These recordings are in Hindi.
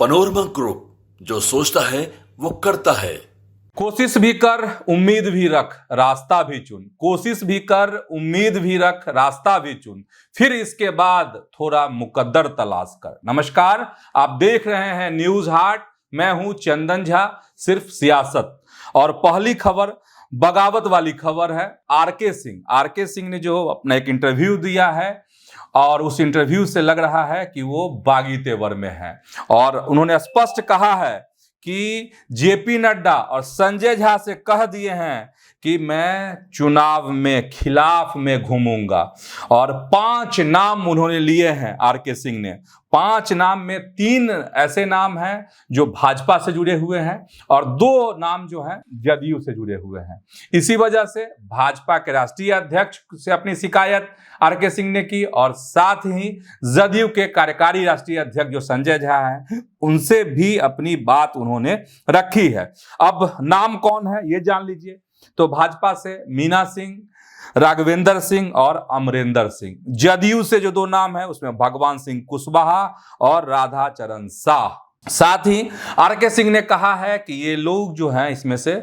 पनोरमा ग्रुप, जो सोचता है वो करता है। कोशिश भी कर, उम्मीद भी रख, रास्ता भी चुन। कोशिश भी कर, उम्मीद भी रख, रास्ता भी चुन। फिर इसके बाद थोड़ा मुकद्दर तलाश कर। नमस्कार, आप देख रहे हैं न्यूज हाट। मैं हूं चंदन झा, सिर्फ सियासत। और पहली खबर बगावत वाली खबर है। आरके सिंह ने जो अपना एक इंटरव्यू दिया है और उस इंटरव्यू से लग रहा है कि वो बागी तेवर में है। और उन्होंने स्पष्ट कहा है कि जेपी नड्डा और संजय झा से कह दिए हैं कि मैं चुनाव में खिलाफ में घूमूंगा। और 5 नाम उन्होंने लिए हैं आरके सिंह ने। 5 नाम में 3 ऐसे नाम हैं जो भाजपा से जुड़े हुए हैं और 2 नाम जो हैं जदयू से जुड़े हुए हैं। इसी वजह से भाजपा के राष्ट्रीय अध्यक्ष से अपनी शिकायत आरके सिंह ने की और साथ ही जदयू के कार्यकारी राष्ट्रीय अध्यक्ष जो संजय झा हैं उनसे भी अपनी बात उन्होंने रखी है। अब नाम कौन है ये जान लीजिए। तो भाजपा से मीना सिंह, राघवेंद्र सिंह और अमरेंद्र सिंह। जदयू से जो 2 नाम है उसमें भगवान सिंह कुशवाहा और राधा चरण शाह। साथ ही आरके सिंह ने कहा है कि ये लोग जो हैं इसमें से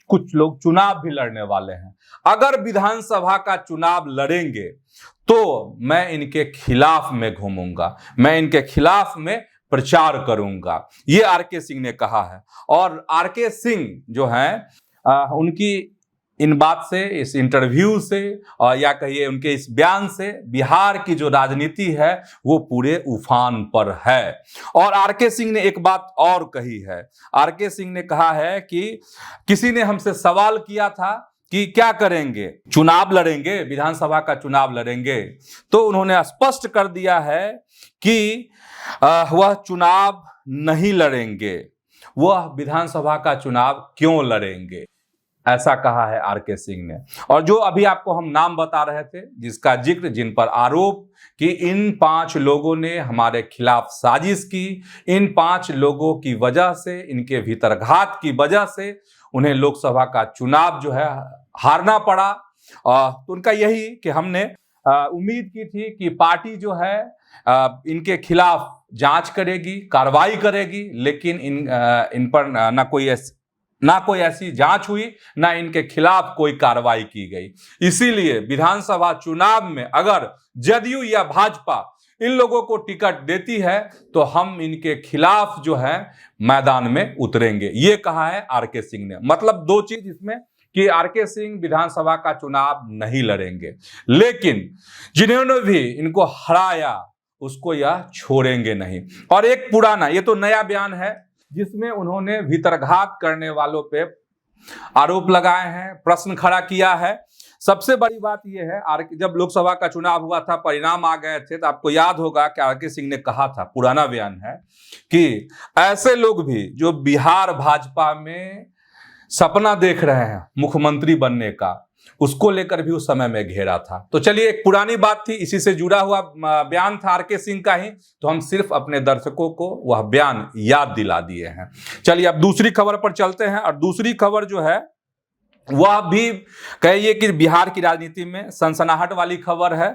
कुछ लोग चुनाव भी लड़ने वाले हैं। अगर विधानसभा का चुनाव लड़ेंगे तो मैं इनके खिलाफ में घूमूंगा, मैं इनके खिलाफ में प्रचार करूंगा, ये आरके सिंह ने कहा है। और आरके सिंह जो हैं उनकी इन बात से, इस इंटरव्यू से या कहिए उनके इस बयान से बिहार की जो राजनीति है वो पूरे उफान पर है। और आरके सिंह ने एक बात और कही है। आरके सिंह ने कहा है कि किसी ने हमसे सवाल किया था कि क्या करेंगे, चुनाव लड़ेंगे, विधानसभा का चुनाव लड़ेंगे। तो उन्होंने स्पष्ट कर दिया है कि वह चुनाव नहीं लड़ेंगे, वह विधानसभा का चुनाव क्यों लड़ेंगे, ऐसा कहा है आरके सिंह ने। और जो अभी आपको हम नाम बता रहे थे जिसका जिक्र, जिन पर आरोप कि इन 5 लोगों ने हमारे खिलाफ साजिश की, इन 5 लोगों की वजह से, इनके भीतरघात की वजह से उन्हें लोकसभा का चुनाव जो है हारना पड़ा। तो उनका यही कि हमने उम्मीद की थी कि पार्टी जो है इनके खिलाफ जांच करेगी, कार्रवाई करेगी, लेकिन इन पर ना कोई ऐसी जांच हुई, ना इनके खिलाफ कोई कार्रवाई की गई। इसीलिए विधानसभा चुनाव में अगर जदयू या भाजपा इन लोगों को टिकट देती है तो हम इनके खिलाफ जो है मैदान में उतरेंगे, ये कहा है आरके सिंह ने। मतलब 2 चीज इसमें कि आरके सिंह विधानसभा का चुनाव नहीं लड़ेंगे, लेकिन जिन्होंने भी इनको हराया उसको यह छोड़ेंगे नहीं। और एक पुराना, ये तो नया बयान है जिसमें उन्होंने भीतरघात करने वालों पे आरोप लगाए हैं, प्रश्न खड़ा किया है। सबसे बड़ी बात यह है, जब लोकसभा का चुनाव हुआ था, परिणाम आ गए थे, तो आपको याद होगा कि आरके सिंह ने कहा था, पुराना बयान है, कि ऐसे लोग भी जो बिहार भाजपा में सपना देख रहे हैं मुख्यमंत्री बनने का, उसको लेकर भी उस समय में घेरा था। तो चलिए, एक पुरानी बात थी, इसी से जुड़ा हुआ बयान था आरके सिंह का ही, तो हम सिर्फ अपने दर्शकों को वह बयान याद दिला दिए हैं। चलिए अब दूसरी खबर पर चलते हैं। और दूसरी खबर जो है वह भी कहिए कि बिहार की राजनीति में सनसनाहट वाली खबर है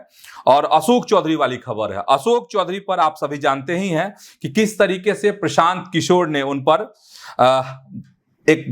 और अशोक चौधरी वाली खबर है। अशोक चौधरी पर आप सभी जानते ही हैं कि किस तरीके से प्रशांत किशोर ने उन पर एक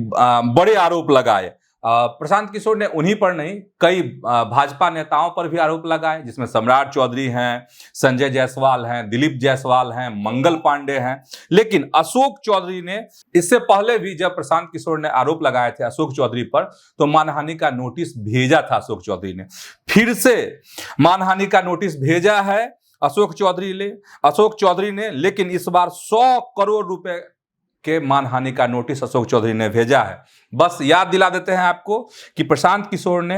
बड़े आरोप लगाए। प्रशांत किशोर ने उन्हीं पर नहीं, कई भाजपा नेताओं पर भी आरोप लगाए, जिसमें सम्राट चौधरी हैं, संजय जायसवाल हैं, दिलीप जायसवाल हैं, मंगल पांडे हैं। लेकिन अशोक चौधरी ने इससे पहले भी, जब प्रशांत किशोर ने आरोप लगाए थे अशोक चौधरी पर, तो मानहानि का नोटिस भेजा था अशोक चौधरी ने। फिर से मानहानि का नोटिस भेजा है अशोक चौधरी ने, लेकिन इस बार 100 करोड़ रुपए के मानहानि का नोटिस अशोक चौधरी ने भेजा है। बस याद दिला देते हैं आपको कि प्रशांत किशोर ने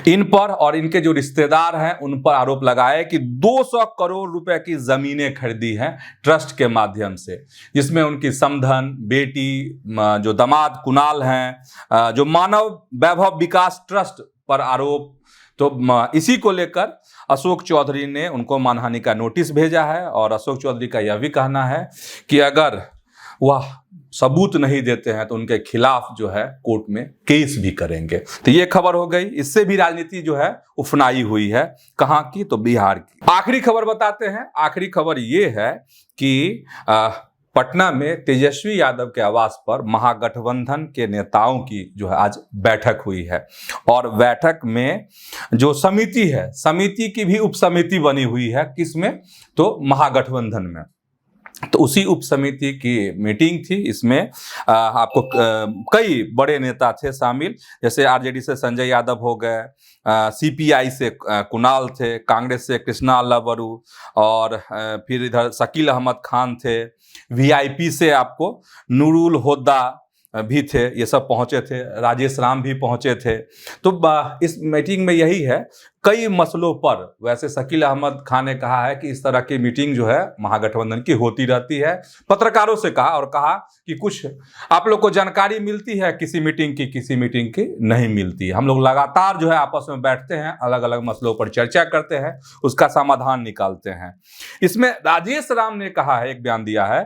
इन पर और इनके जो रिश्तेदार हैं उन पर आरोप लगाए कि 200 करोड़ रुपए की जमीनें खरीदी हैं ट्रस्ट के माध्यम से, जिसमें उनकी समधन, बेटी, जो दामाद कुणाल हैं, जो मानव वैभव विकास ट्रस्ट पर आरोप। तो इसी को लेकर अशोक चौधरी ने उनको मानहानि का नोटिस भेजा है। और अशोक चौधरी का यह भी कहना है कि अगर वह सबूत नहीं देते हैं तो उनके खिलाफ जो है कोर्ट में केस भी करेंगे। तो ये खबर हो गई। इससे भी राजनीति जो है उफनाई हुई है। कहाँ की? तो बिहार की। आखिरी खबर बताते हैं। आखिरी खबर ये है कि पटना में तेजस्वी यादव के आवास पर महागठबंधन के नेताओं की जो है आज बैठक हुई है और बैठक में जो समिति है, समिति की भी उप समिति बनी हुई है, किसमें, तो महागठबंधन में। तो उसी उप समिति की मीटिंग थी। इसमें आपको कई बड़े नेता थे शामिल, जैसे आरजेडी से संजय यादव हो गए, सीपीआई से कुणाल थे, कांग्रेस से कृष्णा अल्लावरू और फिर इधर शकील अहमद खान थे, वीआईपी से आपको नूरुल होदा भी थे, ये सब पहुंचे थे, राजेश राम भी पहुंचे थे। तो इस मीटिंग में यही है, कई मसलों पर, वैसे शकील अहमद खान ने कहा है कि इस तरह की मीटिंग जो है महागठबंधन की होती रहती है, पत्रकारों से कहा और कहा कि कुछ आप लोग को जानकारी मिलती है किसी मीटिंग की नहीं मिलती। हम लोग लगातार जो है आपस में बैठते हैं, अलग अलग मसलों पर चर्चा करते हैं, उसका समाधान निकालते हैं। इसमें राजेश राम ने कहा है, एक बयान दिया है,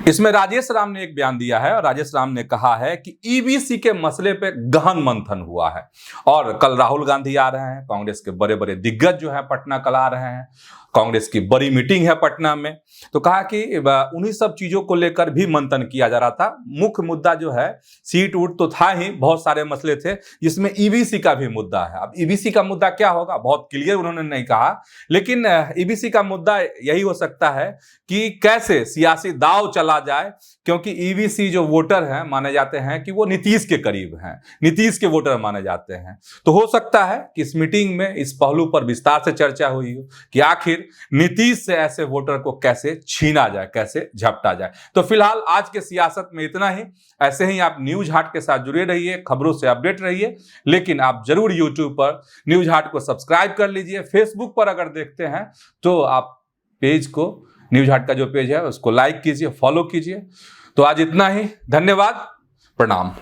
इसमें राजेश राम ने एक बयान दिया है और राजेश राम ने कहा है कि ईबीसी के मसले पे गहन मंथन हुआ है और कल राहुल गांधी आ रहे हैं, कांग्रेस के बड़े बड़े दिग्गज जो है पटना कल आ रहे हैं, कांग्रेस की बड़ी मीटिंग है पटना में। तो कहा कि उन्हीं सब चीजों को लेकर भी मंथन किया जा रहा था। मुख्य मुद्दा जो है सीट उट तो था ही, बहुत सारे मसले थे, जिसमें ईबीसी का भी मुद्दा है। अब ईबीसी का मुद्दा क्या होगा, बहुत क्लियर उन्होंने नहीं कहा, लेकिन ईबीसी का मुद्दा यही हो सकता है कि कैसे सियासी दाव चला जाए, क्योंकि ईबीसी जो वोटर हैं माने जाते हैं कि वो नीतीश के करीब हैं, नीतीश के वोटर माने जाते हैं। तो हो सकता है कि इस मीटिंग में इस पहलू पर विस्तार से चर्चा हुई हो कि आखिर नीतीश से ऐसे वोटर को कैसे छीना जाए, कैसे झपटा जाए। तो फिलहाल आज के सियासत में इतना ही। ऐसे ही आप न्यूज हाट के साथ जुड़े रहिए, खबरों से अपडेट रहिए, लेकिन आप जरूर यूट्यूब पर न्यूज हाट को सब्सक्राइब कर लीजिए। फेसबुक पर अगर देखते हैं तो आप पेज को, न्यूज हाट का जो पेज है उसको लाइक कीजिए, फॉलो कीजिए। तो आज इतना ही, धन्यवाद, प्रणाम।